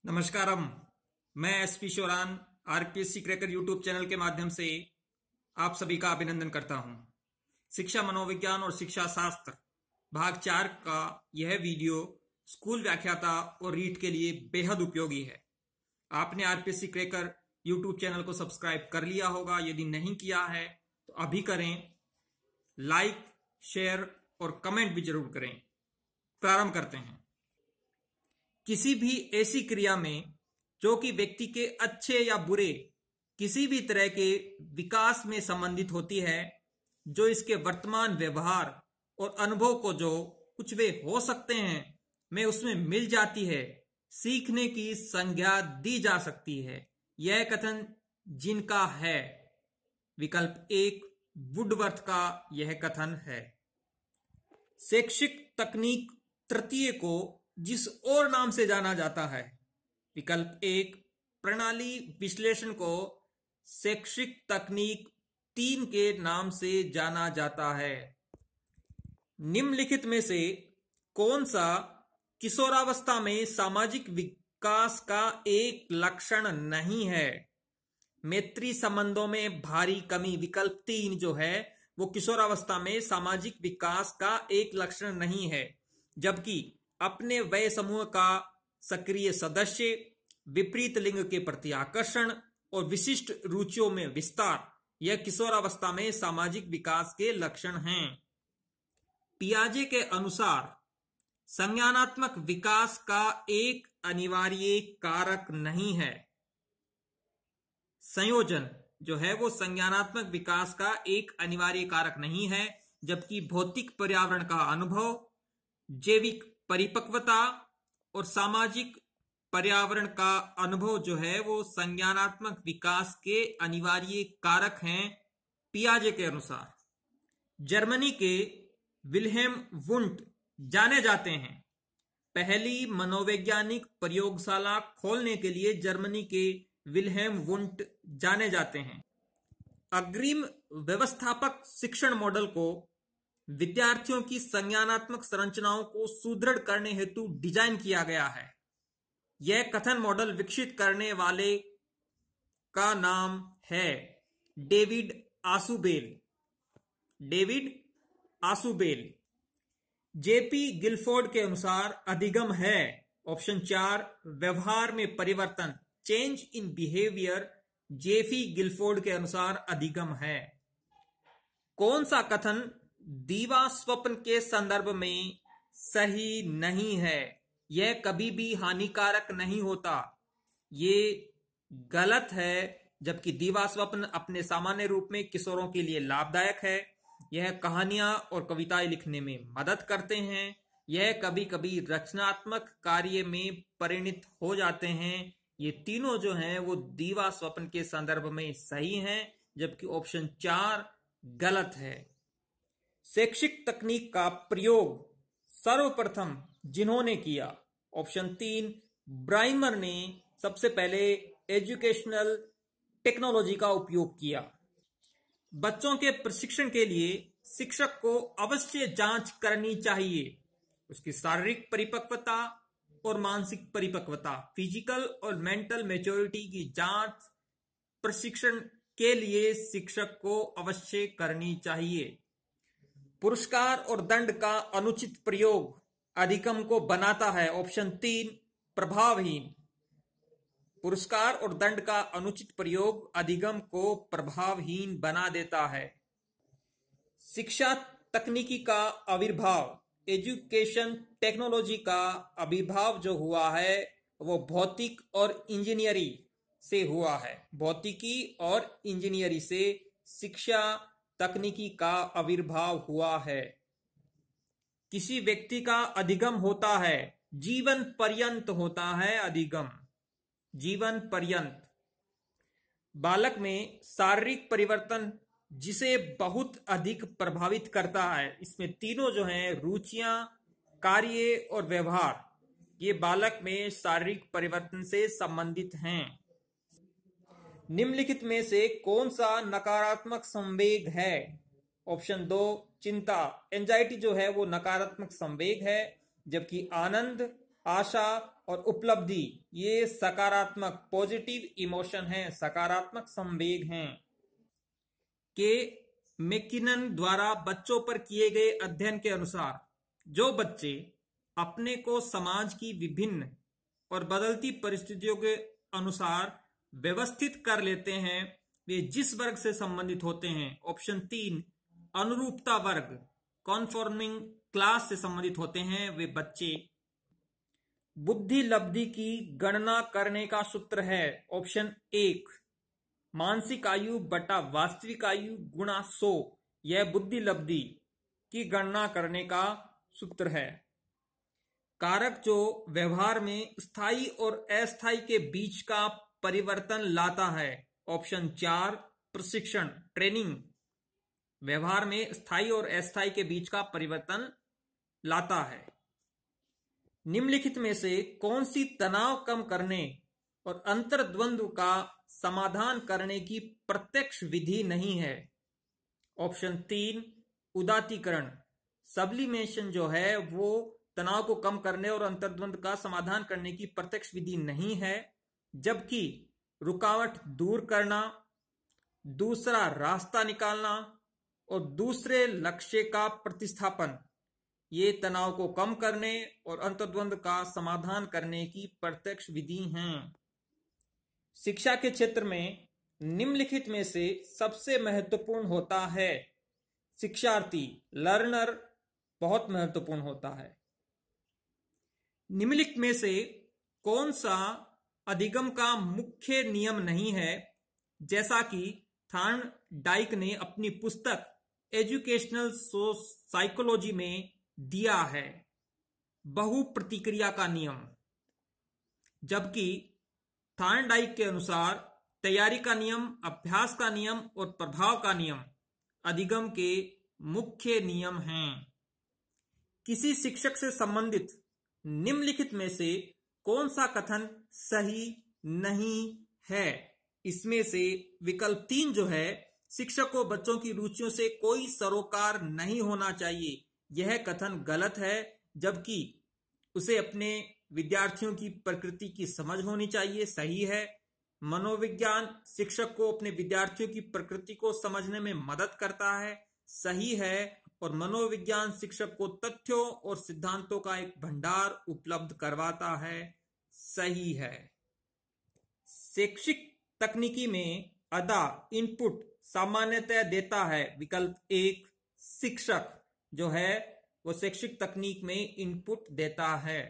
नमस्कारम। मैं SP Sheoran RPSC cracker YouTube channel के माध्यम से आप सभी का अभिनंदन करता हूं। शिक्षा मनोविज्ञान और शिक्षा शास्त्र भाग 4 का यह वीडियो स्कूल व्याख्याता और रीट के लिए बेहद उपयोगी है। आपने आरपीएससी क्रैकर यूट्यूब चैनल को सब्सक्राइब कर लिया होगा। यदि नहीं किया है तो अभी करें। लाइक, शेयर और कमेंट भी जरूर करें। प्रारंभ करते हैं। किसी भी ऐसी क्रिया में जो कि व्यक्ति के अच्छे या बुरे किसी भी तरह के विकास में संबंधित होती है, जो इसके वर्तमान व्यवहार और अनुभव को जो कुछ वे हो सकते हैं में उसमें मिल जाती है, सीखने की संज्ञा दी जा सकती है। यह कथन जिनका है। विकल्प 1 वुडवर्थ का यह कथन है। शैक्षिक तकनीक तृतीय को जिस और नाम से जाना जाता है। विकल्प 1 प्रणाली विश्लेषण को शैक्षिक तकनीक 3 के नाम से जाना जाता है। निम्नलिखित में से कौन सा किशोरावस्था में सामाजिक विकास का एक लक्षण नहीं है? मैत्री संबंधों में भारी कमी। विकल्प 3 जो है वो किशोरावस्था में सामाजिक विकास का एक लक्षण नहीं है, जबकि अपने वय समूह का सक्रिय सदस्य, विपरीत लिंग के प्रति आकर्षण और विशिष्ट रुचियों में विस्तार यह किशोरावस्था में सामाजिक विकास के लक्षण हैं। पियाजे के अनुसार संज्ञानात्मक विकास का एक अनिवार्य कारक नहीं है। संयोजन जो है वो संज्ञानात्मक विकास का एक अनिवार्य कारक नहीं है, जबकि भौतिक पर्यावरण का अनुभव, जैविक परिपक्वता और सामाजिक पर्यावरण का अनुभव जो है वो संज्ञानात्मक विकास के अनिवार्य कारक हैं पियाजे के अनुसार। जर्मनी के विल्हेम वुंट जाने जाते हैं। पहली मनोवैज्ञानिक प्रयोगशाला खोलने के लिए जर्मनी के विल्हेम वुंट जाने जाते हैं। अग्रिम व्यवस्थापक शिक्षण मॉडल को विद्यार्थियों की संज्ञानात्मक संरचनाओं को सुदृढ़ करने हेतु डिजाइन किया गया है। यह कथन मॉडल विकसित करने वाले का नाम है David Ausubel. David Ausubel. JP Guilford के अनुसार अधिगम है ऑप्शन 4 व्यवहार में परिवर्तन, change in behaviour. JP Guilford के अनुसार अधिगम है। कौन सा कथन दीवा स्वप्न के संदर्भ में सही नहीं है? यह कभी भी हानिकारक नहीं होता, ये गलत है, जबकि दीवा स्वप्न अपने सामान्य रूप में किशोरों के लिए लाभदायक है। यह कहानियां और कविताएं लिखने में मदद करते हैं। यह कभी कभी रचनात्मक कार्य में परिणत हो जाते हैं। ये तीनों जो हैं वो दीवा स्वप्न के संदर्भ में सही हैं, जबकि ऑप्शन 4 गलत है। शैक्षिक तकनीक का प्रयोग सर्वप्रथम जिन्होंने किया? ऑप्शन 3 ब्राइमर ने सबसे पहले एजुकेशनल टेक्नोलॉजी का उपयोग किया। बच्चों के प्रशिक्षण के लिए शिक्षक को अवश्य जांच करनी चाहिए, उसकी शारीरिक परिपक्वता और मानसिक परिपक्वता, फिजिकल और मेंटल मैच्योरिटी की जांच प्रशिक्षण के लिए शिक्षक को अवश्य करनी चाहिए। पुरस्कार और दंड का अनुचित प्रयोग अधिगम को बनाता है। ऑप्शन 3 प्रभावहीन। पुरस्कार और दंड का अनुचित प्रयोग अधिगम को प्रभावहीन बना देता है। शिक्षा तकनीकी का आविर्भाव, एजुकेशन टेक्नोलॉजी का आविर्भाव जो हुआ है वो भौतिक और इंजीनियरिंग से हुआ है। भौतिकी और इंजीनियरिंग से शिक्षा तकनीकी का आविर्भाव हुआ है। किसी व्यक्ति का अधिगम होता है, जीवन पर्यंत होता है अधिगम, जीवन पर्यंत। बालक में शारीरिक परिवर्तन जिसे बहुत अधिक प्रभावित करता है, इसमें तीनों जो हैं रुचियां, कार्य और व्यवहार, ये बालक में शारीरिक परिवर्तन से संबंधित हैं। निम्नलिखित में से कौन सा नकारात्मक संवेग है? ऑप्शन 2 चिंता, एंजाइटी जो है वो नकारात्मक संवेग है, जबकि आनंद आशा और उपलब्धि ये सकारात्मक पॉजिटिव इमोशन हैं, सकारात्मक संवेग हैं। के मैकिनन द्वारा बच्चों पर किए गए अध्ययन के अनुसार जो बच्चे अपने को समाज की विभिन्न और बदलती परिस्थितियों के अनुसार व्यवस्थित कर लेते हैं वे जिस वर्ग से संबंधित होते हैं, ऑप्शन 3 अनुरूपता वर्ग कॉन्फॉर्मिंग क्लास से संबंधित होते हैं, वे बच्चे बुद्धि लब्धि की गणना करने का सूत्र है, ऑप्शन 1 मानसिक आयु बटा वास्तविक आयु गुणा 100, यह बुद्धि लब्धि की गणना करने का सूत्र है। कारक जो व्यवहार में स्थायी और अस्थायी के बीच का परिवर्तन लाता है, ऑप्शन 4 प्रशिक्षण ट्रेनिंग व्यवहार में स्थायी और अस्थायी के बीच का परिवर्तन लाता है। निम्नलिखित में से कौन सी तनाव कम करने और अंतर्द्वंद्व का समाधान करने की प्रत्यक्ष विधि नहीं है, ऑप्शन 3 उदात्तीकरण सब्लिमेशन जो है वो तनाव को कम करने और अंतर्द्वंद का समाधान करने की प्रत्यक्ष विधि नहीं है, जबकि रुकावट दूर करना, दूसरा रास्ता निकालना और दूसरे लक्ष्य का प्रतिस्थापन ये तनाव को कम करने और अंतर्द्वंद का समाधान करने की प्रत्यक्ष विधि हैं। शिक्षा के क्षेत्र में निम्नलिखित में से सबसे महत्वपूर्ण होता है, शिक्षार्थी लर्नर बहुत महत्वपूर्ण होता है। निम्नलिखित में से कौन सा अधिगम का मुख्य नियम नहीं है, जैसा कि थॉर्नडाइक ने अपनी पुस्तक एजुकेशनल साइकोलॉजी में दिया है, बहु प्रतिक्रिया का नियम, जबकि थॉर्नडाइक के अनुसार तैयारी का नियम, अभ्यास का नियम और प्रभाव का नियम अधिगम के मुख्य नियम हैं। किसी शिक्षक से संबंधित निम्नलिखित में से कौन सा कथन सही नहीं है? इसमें से विकल्प 3 जो है, शिक्षक को बच्चों की रुचियों से कोई सरोकार नहीं होना चाहिए, यह कथन गलत है, जबकि उसे अपने विद्यार्थियों की प्रकृति की समझ होनी चाहिए, सही है। मनोविज्ञान शिक्षक को अपने विद्यार्थियों की प्रकृति को समझने में मदद करता है, सही है। और मनोविज्ञान शिक्षक को तथ्यों और सिद्धांतों का एक भंडार उपलब्ध करवाता है, सही है। शैक्षिक तकनीकी में अदा इनपुट सामान्यतः देता है, विकल्प 1 शिक्षक जो है वो शैक्षिक तकनीक में इनपुट देता है।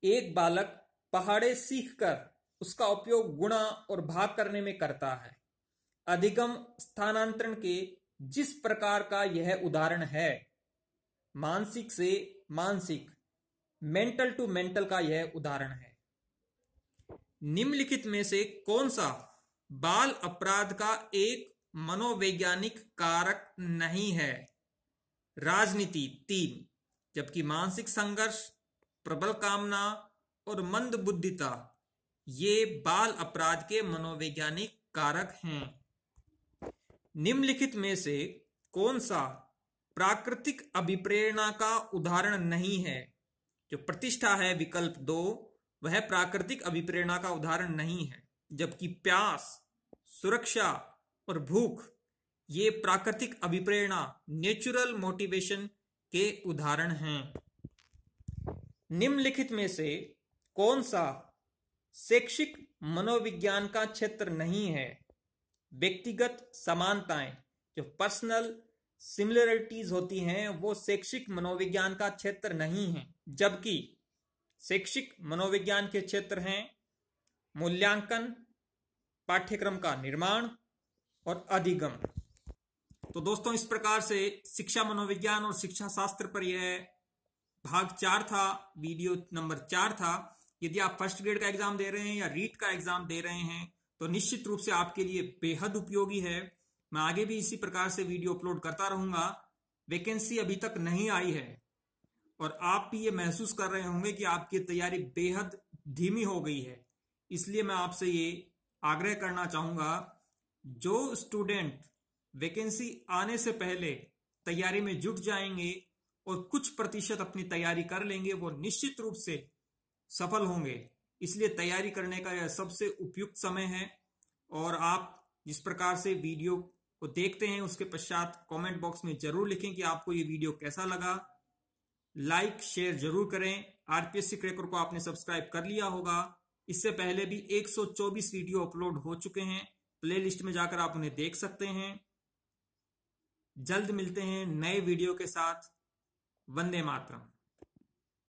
एक बालक पहाड़े सीखकर उसका उपयोग गुणा और भाग करने में करता है। अधिगम स्थानांतरण के जिस प्रकार का यह उदाहरण है, मानसिक से मानसिक मेंटल टू मेंटल का यह उदाहरण है। निम्नलिखित में से कौन सा बाल अपराध का एक मनोवैज्ञानिक कारक नहीं है? राजनीति 3, जबकि मानसिक संघर्ष, प्रबल कामना और मंदबुद्धिता ये बाल अपराध के मनोवैज्ञानिक कारक हैं। निम्नलिखित में से कौन सा प्राकृतिक अभिप्रेरणा का उदाहरण नहीं है? जो प्रतिष्ठा है विकल्प 2 वह प्राकृतिक अभिप्रेरणा का उदाहरण नहीं है, जबकि प्यास, सुरक्षा और भूख ये प्राकृतिक अभिप्रेरणा नेचुरल मोटिवेशन के उदाहरण हैं। निम्नलिखित में से कौन सा शैक्षिक मनोविज्ञान का क्षेत्र नहीं है? व्यक्तिगत समानताएं जो पर्सनल सिमिलरिटीज होती हैं वो शैक्षिक मनोविज्ञान का क्षेत्र नहीं है, जबकि शैक्षिक मनोविज्ञान के क्षेत्र हैं मूल्यांकन, पाठ्यक्रम का निर्माण और अधिगम। तो दोस्तों इस प्रकार से शिक्षा मनोविज्ञान और शिक्षा शास्त्र पर यह भाग 4 था, वीडियो नंबर 4 था। यदि आप फर्स्ट ग्रेड का एग्जाम दे रहे हैं या रीट का एग्जाम दे रहे हैं तो निश्चित रूप से आपके लिए बेहद उपयोगी है। मैं आगे भी इसी प्रकार से वीडियो अपलोड करता रहूंगा। वैकेंसी अभी तक नहीं आई है और आप भी ये महसूस कर रहे होंगे कि आपकी तैयारी बेहद धीमी हो गई है, इसलिए मैं आपसे ये आग्रह करना चाहूंगा, जो स्टूडेंट वैकेंसी आने से पहले तैयारी में जुट जाएंगे और कुछ प्रतिशत अपनी तैयारी कर लेंगे वो निश्चित रूप से सफल होंगे। इसलिए तैयारी करने का यह सबसे उपयुक्त समय है। और आप जिस प्रकार से वीडियो को देखते हैं उसके पश्चात कमेंट बॉक्स में जरूर लिखें कि आपको ये वीडियो कैसा लगा। लाइक शेयर जरूर करें। आरपीएससी क्रैकर को आपने सब्सक्राइब कर लिया होगा। इससे पहले भी 124 वीडियो अपलोड हो चुके हैं, प्लेलिस्ट में जाकर आप उन्हें देख सकते हैं। जल्द मिलते हैं नए वीडियो के साथ। वंदे मातरम।